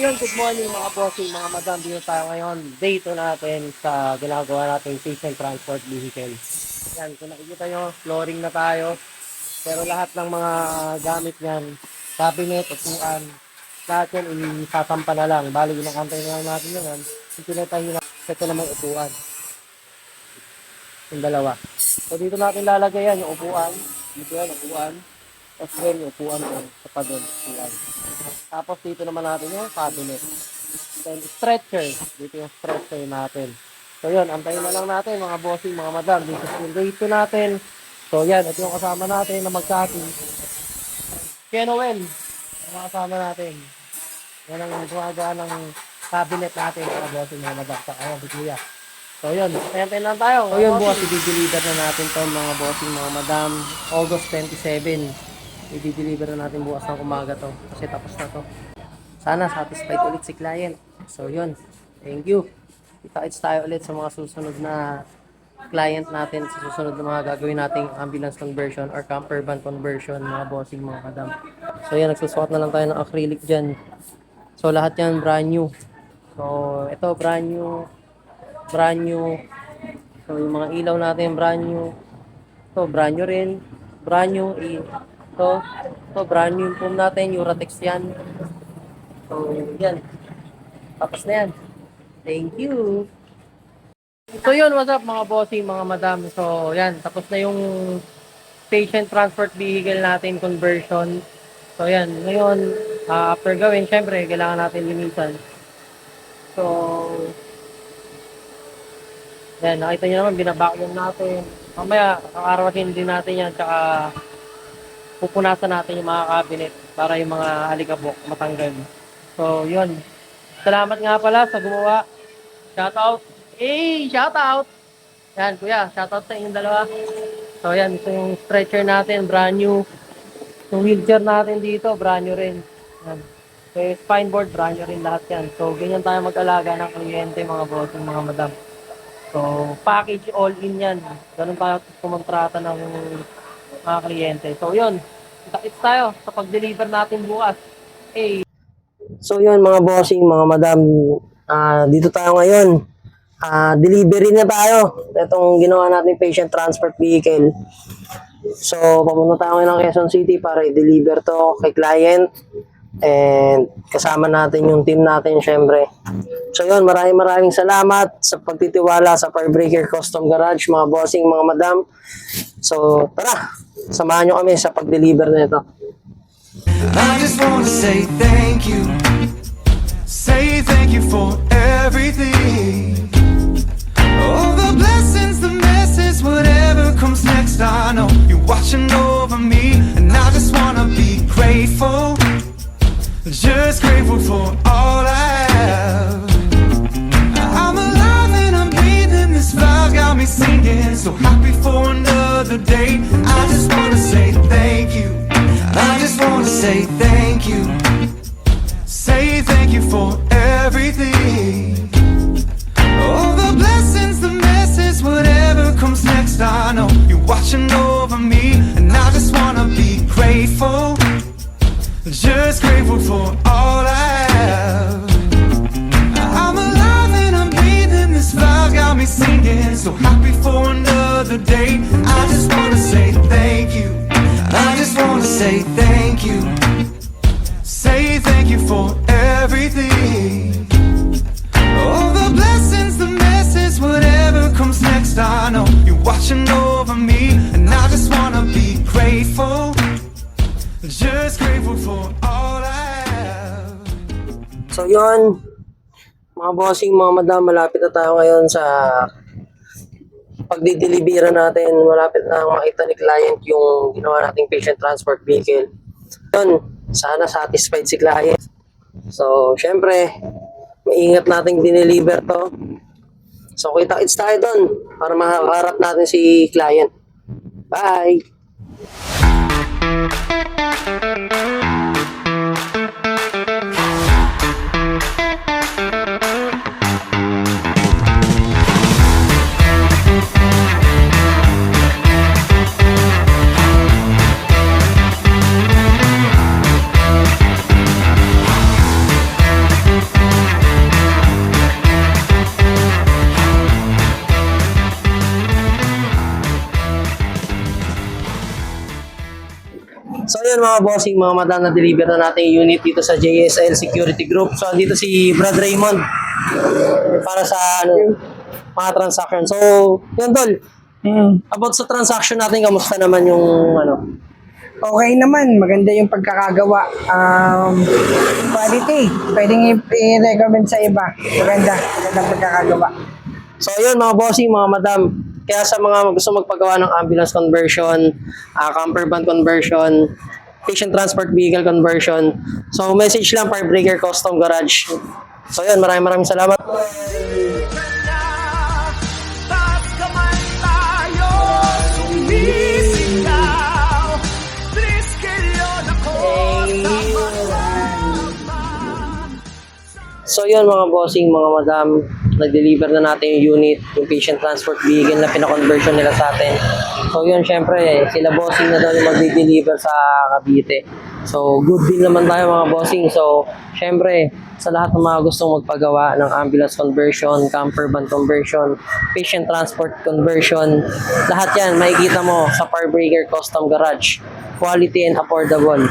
yun, good morning mga bossing, mga madam. Dito tayo ngayon. Day 2 natin sa ginagawa natin patient transport vehicle. Yan, kung nakikita nyo, flooring na tayo. Pero lahat ng mga gamit yan, cabinet, upuan, lahat yan isasampa na lang. Bali, ginakantay na lang natin yan. Yung pinatahin na, ito naman upuan. Yung dalawa. So dito natin lalagay yan, yung upuan. Dito yan, upuan. Tapos then yung upuan ko, sa pa doon, upuan. Tapos dito naman natin yung cabinet. Then stretcher. Dito yung stretcher natin. So yun, antayin na lang natin mga bossing, mga madam. Dito yung rate natin. So yan, ito yung kasama natin na magkati. Kaya Noel, yung kasama natin. Yan ang gumagaan ng cabinet natin mga bossing, mga madam. Ayan, si Kuya. So yun, antayin lang tayo. So yun boss, i-deliver na natin to mga bossing, mga madam. August 27. I-deliver na natin bukas ng umaga to kasi tapos na to. Sana satisfied ulit si client. So yun, thank you. Kita-kits tayo ulit sa mga susunod na client natin, sa susunod na mga gagawin nating ambulance conversion or camper van conversion, mga bossing, mga madam. So yan, nagsusuot na lang tayo ng acrylic dyan. So lahat yan brand new. So ito brand new. So yung mga ilaw natin brand new. Ito brand new rin. Brand new. Ito brand new yung foam natin, Uratex yan. So, yan. Tapos na yan. Thank you. So, yun, what's up mga bossing, mga madam. So, yan. Tapos na yung patient transport vehicle natin conversion. So, yan. Ngayon, after gawin, syempre, kailangan natin limitan. So, yan. Nakita nyo naman, binabacuum natin. Mamaya, kakarawasin din natin yan. Tsaka, pupunasan natin yung mga cabinet para yung mga alikabok matanggal. So, yun. Salamat nga pala sa gumawa. Shoutout. Hey, shoutout! Yan, kuya. Shoutout sa inyong dalawa. So, yan. Ito yung stretcher natin. Brand new. Yung wheelchair natin dito, brand new rin. Yan. So, yung spine board, brand new rin lahat yan. So, ganyan tayo mag-alaga ng kliyente, mga boss, mga madam. So, package all-in yan. Ganun tayo kumontrata ng mga kliyente. So, yun. Kita-kits tayo sa pag-deliver natin bukas. Hey. So, yun mga bossing, mga madam. Dito tayo ngayon. Delivery na tayo. Itong ginawa natin patient transport vehicle. So, papunta tayo ngayon ng Quezon City para i-deliver to kay client. And kasama natin yung team natin, syempre. So, yun. Maraming salamat sa pagtitiwala sa Firebreaker Custom Garage, mga bossing, mga madam. So, tara. Samahan nyo kami sa pag-deliver na ito. I just want to say thank you. Say thank you for everything. All the blessings, the messes, whatever comes next. I know you're watching over me, and I just want to be grateful. Just grateful for all I have. I'm alive and I'm breathing. This vibe got me singing. So happy for another day. I just want to say thank you. I just want to say thank you. Say thank you for everything. All the blessings, the messes, whatever comes next. I know you're watching over me, and I just want to be grateful. Just grateful for all I have. I'm alive and I'm breathing. This vibe got me singing. So happy for another day. I just want to say thank you. I just want to say thank you. Say thank you for everything. All the blessings, the messes, whatever comes next. I know you're watching over me, and I just want to be grateful. Just grateful for all I have. So yun, mga bossing, mga madam, malapit na tayo ngayon sa pagdidelibera natin. Malapit na makita ni client yung ginawa nating patient transport vehicle. Yun, sana satisfied si client. So, syempre, maingat nating dineliver to. So, kita-kits tayo doon para makaharap natin si client. Bye! yun mga bossing, mga madam, na deliver na natin yung unit dito sa JSL Security Group. So dito si Brad Raymond para sa mga transaction. So, yun tol. About sa transaction natin, kamusta naman yung Okay naman, maganda yung pagkakagawa. Quality, pwedeng i-recommend sa iba. Magandang pagkakagawa. So yun mga bossing, mga madam, kaya sa mga gusto magpagawa ng ambulance conversion, camper van conversion, patient transport vehicle conversion, so message lang Firebreaker Custom Garage. So yun, maraming salamat. Taas kamay tayo, sumisigaw. Triskelion ako So yun mga bossing, mga madam, nag-deliver na natin yung unit, yung patient transport vehicle na pinakonversion nila sa atin. So yun, syempre, sila bossing na daw yung mag-deliver sa Cavite. So good deal naman tayo mga bossing. So syempre, sa lahat ng mga gustong magpagawa ng ambulance conversion, camper van conversion, patient transport conversion, lahat yan makikita mo sa Firebreaker Custom Garage. Quality and affordable.